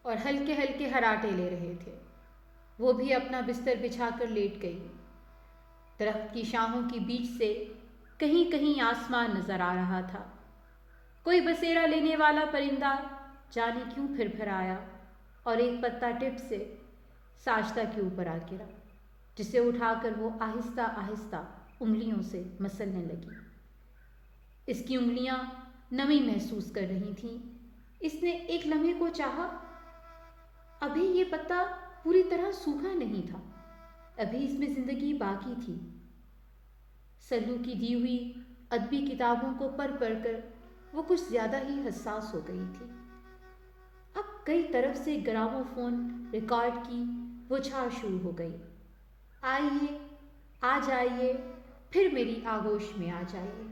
اور ہلکے ہلکے ہراٹے لے رہے تھے۔ وہ بھی اپنا بستر بچھا کر لیٹ گئی۔ درخت کی شاخوں کی بیچ سے کہیں کہیں آسمان نظر آ رہا تھا۔ کوئی بسیرا لینے والا پرندہ جانے کیوں پھر پھر آیا اور ایک پتا ٹپ سے ساجدہ کے اوپر آ گرا، جسے اٹھا کر وہ آہستہ آہستہ انگلیوں سے مسلنے لگی۔ اس کی انگلیاں نمی محسوس کر رہی تھیں۔ اس نے ایک لمحے کو چاہا، ابھی یہ پتا پوری طرح سوکھا نہیں تھا، ابھی اس میں زندگی باقی تھی۔ سلو کی دی ہوئی ادبی کتابوں کو پڑھ پڑھ کر وہ کچھ زیادہ ہی حساس ہو گئی تھی۔ اب کئی طرف سے گرامو فون ریکارڈ کی بچھاڑ شروع ہو گئی۔ آئیے، آ جائیے، پھر میری آغوش میں آ جائیے،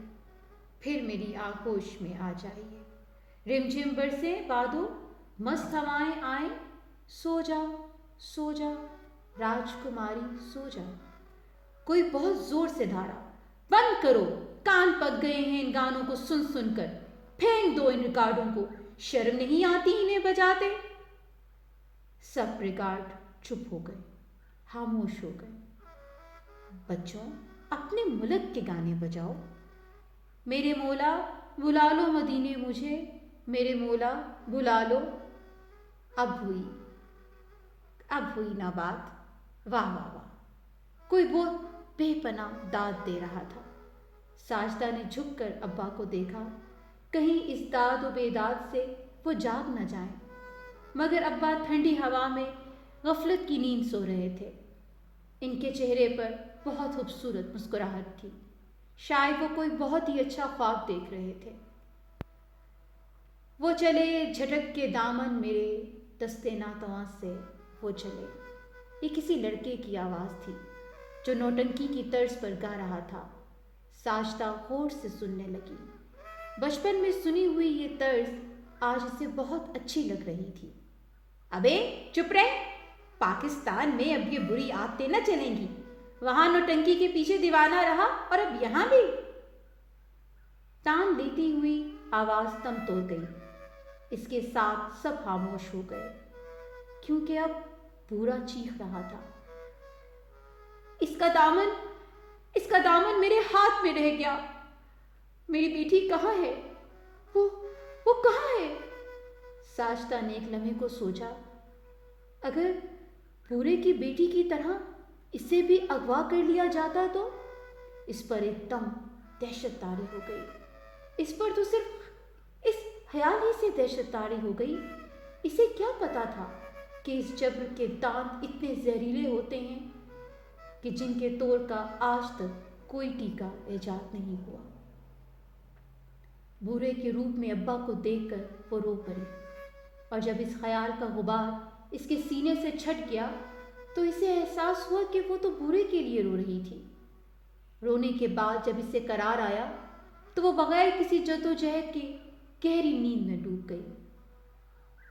پھر میری آغوش میں آ جائیے، رم جھم برسے بادو، مست ہوائیں آئیں، سو جا، سو جا، راجکماری سو جا۔ کوئی بہت زور سے دھاڑا، بند کرو، کان پک گئے ہیں ان گانوں کو سن سن کر، پھینک دو ان ریکارڈوں کو، شرم نہیں آتی انہیں بجاتے۔ سب ریکارڈ چپ ہو گئے، خاموش ہو گئے۔ بچوں، اپنے ملک کے گانے بجاؤ۔ میرے مولا بلا لو مدینے مجھے، میرے مولا بلا لو۔ اب ہوئی نہ بات، واہ واہ واہ۔ کوئی بہت بے پناہ داد دے رہا تھا۔ ساجدہ نے جھک کر ابا کو دیکھا، کہیں اس داد و بیداد سے وہ جاگ نہ جائیں، مگر ابا ٹھنڈی ہوا میں غفلت کی نیند سو رہے تھے۔ ان کے چہرے پر بہت خوبصورت مسکراہٹ تھی، شاید وہ کوئی بہت ہی اچھا خواب دیکھ رہے تھے۔ وہ چلے جھٹک کے دامن میرے دستے ناتواں سے، وہ چلے۔ یہ کسی لڑکے کی آواز تھی جو نوٹنکی کی طرز پر گا رہا تھا۔ ساجدہ غور سے سننے لگی۔ بچپن میں سنی ہوئی یہ طرز آج اسے بہت اچھی لگ رہی تھی۔ ابے چپ رہے، پاکستان میں اب یہ بری عادتیں نہ چلیں گی، وہاں نوٹنکی کے پیچھے دیوانہ رہا اور اب یہاں بھی۔ تان لیتی ہوئی آواز تم توڑ گئی۔ اس کے ساتھ سب خاموش ہو گئے، کیونکہ اب بورا چیخ رہا تھا، اس کا دامن میرے ہاتھ میں رہ گیا، میری بیٹی کہاں ہے؟ وہ کہاں ہے؟ ساجدہ نے ایک لمحے کو سوچا، اگر بورے کی بیٹی کی طرح اسے بھی اغوا کر لیا جاتا تو؟ اس پر ایک دم دہشت طاری ہو گئی۔ اس پر تو صرف اس خیال ہی سے دہشت طاری ہو گئی۔ اسے کیا پتا تھا کہ اس جبر کے دانت اتنے زہریلے ہوتے ہیں کہ جن کے توڑ کا آج تک کوئی ٹیکا ایجاد نہیں ہوا۔ بورے کے روپ میں ابا کو دیکھ کر وہ رو پڑی، اور جب اس خیال کا غبار اس کے سینے سے چھٹ گیا تو اسے احساس ہوا کہ وہ تو بورے کے لیے رو رہی تھی۔ رونے کے بعد جب اسے قرار آیا تو وہ بغیر کسی جدوجہد کے گہری نیند میں ڈوب گئی۔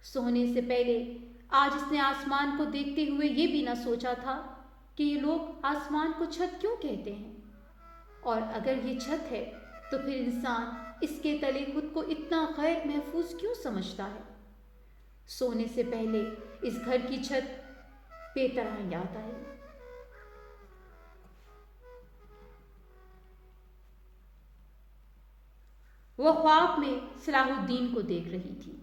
سونے سے پہلے آج اس نے آسمان کو دیکھتے ہوئے یہ بھی نہ سوچا تھا کہ یہ لوگ آسمان کو چھت کیوں کہتے ہیں، اور اگر یہ چھت ہے تو پھر انسان اس کے تلے خود کو اتنا غیر محفوظ کیوں سمجھتا ہے۔ سونے سے پہلے اس گھر کی چھت بے طرح یاد آئی۔ وہ خواب میں صلاح الدین کو دیکھ رہی تھی۔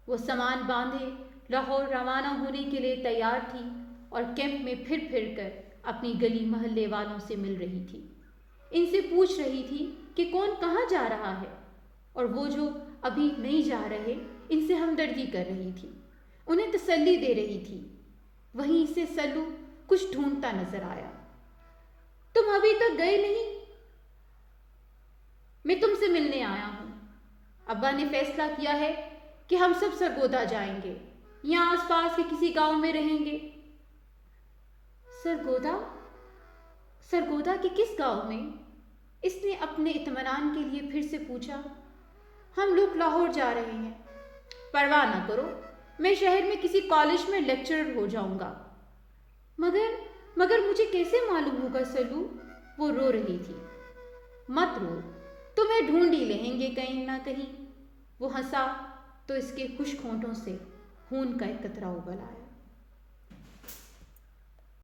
وہ سامان باندھے لاہور روانہ ہونے کے لیے تیار تھی اور کیمپ میں پھر پھر کر اپنی گلی محلے والوں سے مل رہی تھی۔ ان سے پوچھ رہی تھی کہ کون کہاں جا رہا ہے، اور وہ جو ابھی نہیں جا رہے ان سے ہمدردی کر رہی تھی، انہیں تسلی دے رہی تھی۔ وہیں سے سلو کچھ ڈھونڈتا نظر آیا۔ تم ابھی تک گئے نہیں؟ میں تم سے ملنے آیا ہوں۔ ابا نے فیصلہ کیا ہے کہ ہم سب سرگودا جائیں گے، یہاں آس پاس کے کسی گاؤں میں رہیں گے۔ سرگودا؟ سرگودا کے کس گاؤں میں؟ اس نے اپنے اطمینان کے لیے پھر سے پوچھا۔ ہم لوگ لاہور جا رہے ہیں۔ پرواہ نہ کرو، میں شہر میں کسی کالج میں لیکچرر ہو جاؤں گا۔ مگر مجھے کیسے معلوم ہوگا سلو؟ وہ رو رہی تھی۔ مت رو، تمہیں ڈھونڈ ہی لیں گے کہیں نہ کہیں۔ وہ ہنسا تو اس کے خشک ہونٹوں سے خون کا ایک قطرہ ابل آیا۔